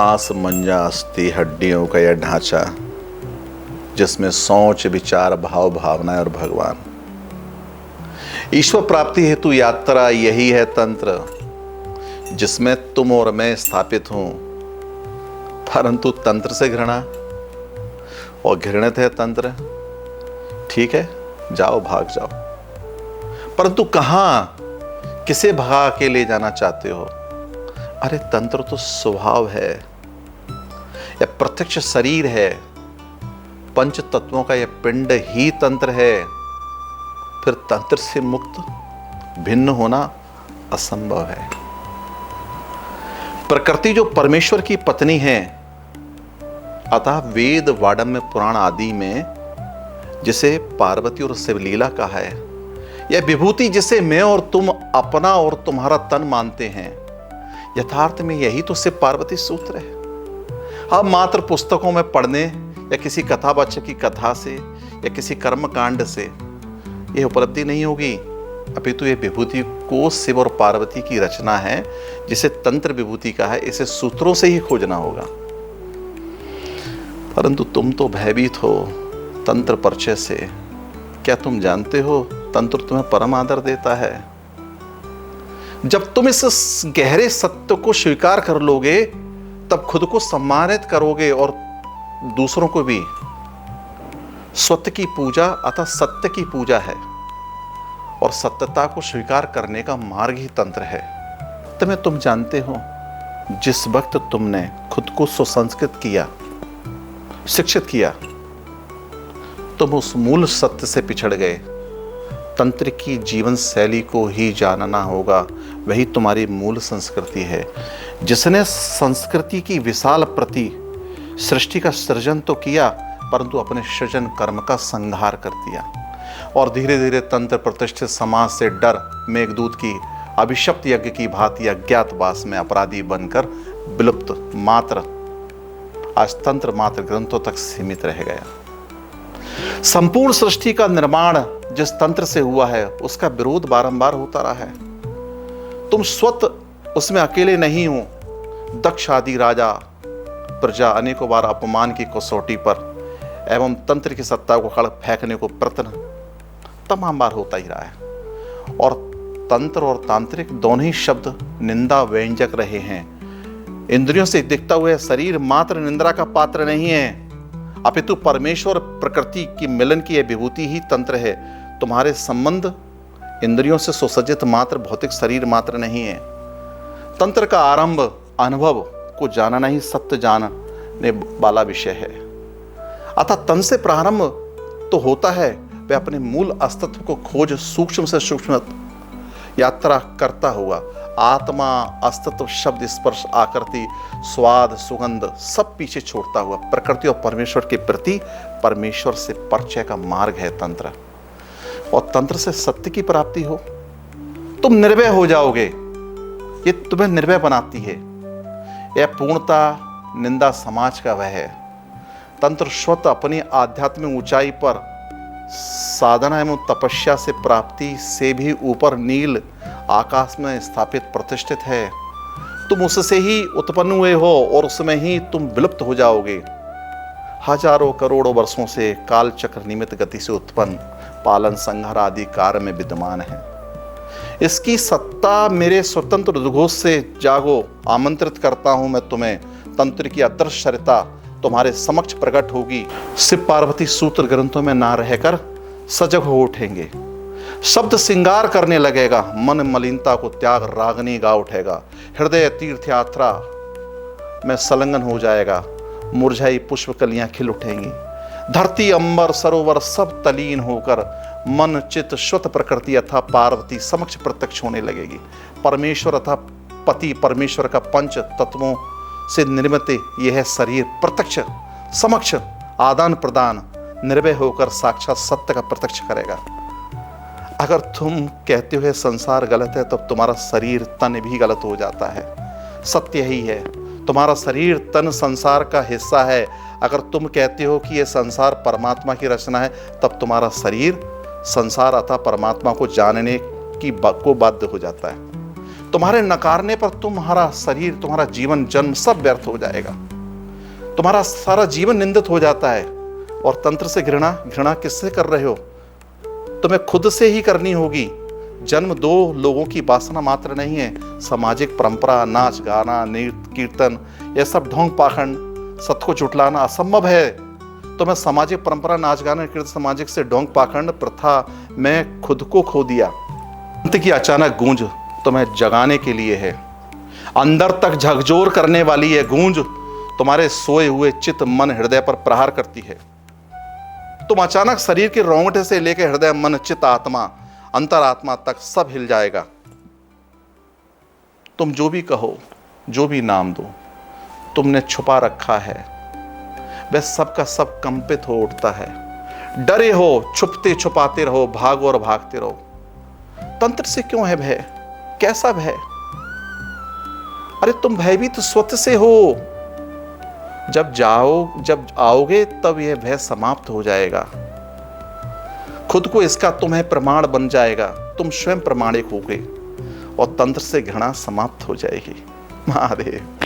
मांस मंजा अस्थि हड्डियों का यह ढांचा जिसमें सोच विचार भाव भावना और भगवान। ईश्वर प्राप्ति हेतु यात्रा यही है तंत्र जिसमें तुम और मैं स्थापित हूं। परंतु तंत्र से घृणा और घृणित है तंत्र। ठीक है, जाओ, भाग जाओ, परंतु कहां, किसे भगा के ले जाना चाहते हो? अरे तंत्र तो स्वभाव है, यह प्रत्यक्ष शरीर है, पंच तत्वों का यह पिंड ही तंत्र है। फिर तंत्र से मुक्त भिन्न होना असंभव है। प्रकृति जो परमेश्वर की पत्नी है, अतः वेद वाडम्य पुराण आदि में जिसे पार्वती और शिवलीला कहा है, यह विभूति जिसे मैं और तुम अपना और तुम्हारा तन मानते हैं, यथार्थ में यही तो शिव पार्वती सूत्र है। अब मात्र पुस्तकों में पढ़ने या किसी कथावाचक की कथा से या किसी कर्म कांड से यह उपलब्धि नहीं होगी, अपितु यह विभूति को शिव और पार्वती की रचना है जिसे तंत्र विभूति कहा है। इसे सूत्रों से ही खोजना होगा। परंतु तुम तो भयभीत हो तंत्र परिचय से। क्या तुम जानते हो तंत्र तुम्हें परम आदर देता है? जब तुम इस गहरे सत्य को स्वीकार कर लोगे तब खुद को सम्मानित करोगे और दूसरों को भी। सत्य की पूजा अतः सत्य की पूजा है और सत्यता को स्वीकार करने का मार्ग ही तंत्र है। तुम जानते हो, जिस वक्त तुमने खुद को सुसंस्कृत किया, शिक्षित किया, तुम उस मूल सत्य से पिछड़ गए। तंत्र की जीवन शैली को ही जानना होगा, वही तुम्हारी मूल संस्कृति है। जिसने संस्कृति की विशाल प्रति सृष्टि का सृजन तो किया, परंतु अपने सृजन कर्म का संहार कर दिया और धीरे धीरे तंत्र प्रतिष्ठित समाज से डर मेघदूत की अभिशप्त यज्ञ की भांति अज्ञातवास में अपराधी बनकर विलुप्त मात्र आज तंत्र मात्र ग्रंथों तक सीमित रह गया। संपूर्ण सृष्टि का निर्माण जिस तंत्र से हुआ है उसका विरोध बारंबार होता रहा है। तुम स्वतः उसमें अकेले नहीं हो। दक्ष आदि राजा प्रजा अनेकों बार अपमान की कसौटी पर एवं तंत्र की सत्ता को खड़ फेंकने को प्रयत्न तमाम बार होता ही रहा है। और तंत्र और तांत्रिक दोनों ही शब्द निंदा व्यंजक रहे हैं। इंद्रियों से दिखता हुआ शरीर मात्र निंदा का पात्र नहीं है, अपितु परमेश्वर प्रकृति की मिलन की यह विभूति ही तंत्र है। तुम्हारे संबंध इंद्रियों से सुसज्जित मात्र भौतिक शरीर मात्र नहीं है। तंत्र का आरंभ अनुभव को जानना ही सत्य जानने वाला विषय है। अतः तन से प्रारंभ तो होता है, वह अपने मूल अस्तित्व को खोज सूक्ष्म से सूक्ष्म यात्रा करता हुआ आत्मा अस्तित्व शब्द स्पर्श आकृति स्वाद सुगंध सब पीछे छोड़ता हुआ प्रकृति और परमेश्वर के प्रति परमेश्वर से परिचय का मार्ग है तंत्र। और तंत्र से सत्य की प्राप्ति हो, तुम निर्भय हो जाओगे। ये तुम्हें निर्भय बनाती है। यह पूर्णता निंदा समाज का वह है। तंत्र स्वतः अपनी आध्यात्मिक ऊंचाई पर साधना एवं तपस्या से प्राप्ति से भी ऊपर नील आकाश में स्थापित प्रतिष्ठित है। तुम उससे ही उत्पन्न हुए हो और उसमें ही तुम विलुप्त हो जाओगे। हजारों करोड़ों वर्षों से काल चक्र निमित्त गति से उत्पन्न पालन संहार आदि कार्य में विद्यमान है। इसकी सत्ता मेरे स्वतंत्र उद्घोष से जागो। आमंत्रित करता हूं मैं तुम्हें। तंत्र की अदृश्यता तुम्हारे समक्ष प्रकट होगी। शिव पार्वती सूत्र ग्रंथों में ना रहकर सजग हो उठेंगे। शब्द श्रृंगार करने लगेगा। मन मलिनता को त्याग रागनी गा उठेगा। हृदय तीर्थ यात्रा में संलग्न हो जाएगा। मुरझाई पुष्प कलियां खिल उठेंगी। धरती अंबर सरोवर सब तलीन होकर मन चित्त श्रुत प्रकृति अथा पार्वती समक्ष प्रत्यक्ष होने लगेगी। परमेश्वर अथा पति परमेश्वर का पंच तत्वों से निर्मित यह शरीर प्रत्यक्ष समक्ष आदान प्रदान निर्भय होकर साक्षात सत्य का प्रत्यक्ष करेगा। अगर तुम कहते हो संसार गलत है, तब तुम्हारा शरीर तन भी गलत हो जाता है। सत्य यही है, तुम्हारा शरीर तन संसार का हिस्सा है। अगर तुम कहते हो कि यह संसार परमात्मा की रचना है, तब तुम्हारा शरीर संसार अथवा परमात्मा को जानने की को बाध्य हो जाता है। तुम्हारे नकारने पर तुम्हारा शरीर, तुम्हारा जीवन जन्म सब व्यर्थ हो जाएगा, तुम्हारा सारा जीवन निंदित हो जाता है। और तंत्र से घृणा किससे कर रहे हो? तुम्हें खुद से ही करनी होगी। जन्म दो लोगों की वासना मात्र नहीं है। सामाजिक परंपरा, नाच गाना, नृत्य कीर्तन, यह सब ढोंग पाखंड, सत्य को झुठलाना असंभव है। तुम्हें सामाजिक परंपरा, नाच गाना, कीर्तन, सामाजिक से ढोंग पाखंड प्रथा में खुद को खो दिया। अंत की अचानक गूंज तुम्हें जगाने के लिए है, अंदर तक झकझोर करने वाली है गूंज तुम्हारे सोए हुए चित्त मन हृदय पर प्रहार करती है। तुम अचानक शरीर के रोंगटे से लेकर हृदय मन चित्त आत्मा अंतरात्मा तक सब हिल जाएगा। तुम जो भी कहो, जो भी नाम दो, तुमने छुपा रखा है, वह सब का सब कंपित हो उठता है। डरे हो, छुपते छुपाते रहो, भागो और भागते रहो। तंत्र से क्यों है भय? कैसा भय? अरे तुम भयभीत स्वतः से हो। जब आओगे तब यह भय समाप्त हो जाएगा। खुद को इसका तुम्हें प्रमाण बन जाएगा। तुम स्वयं प्रमाणिक होगे और तंत्र से घृणा समाप्त हो जाएगी। महादेव।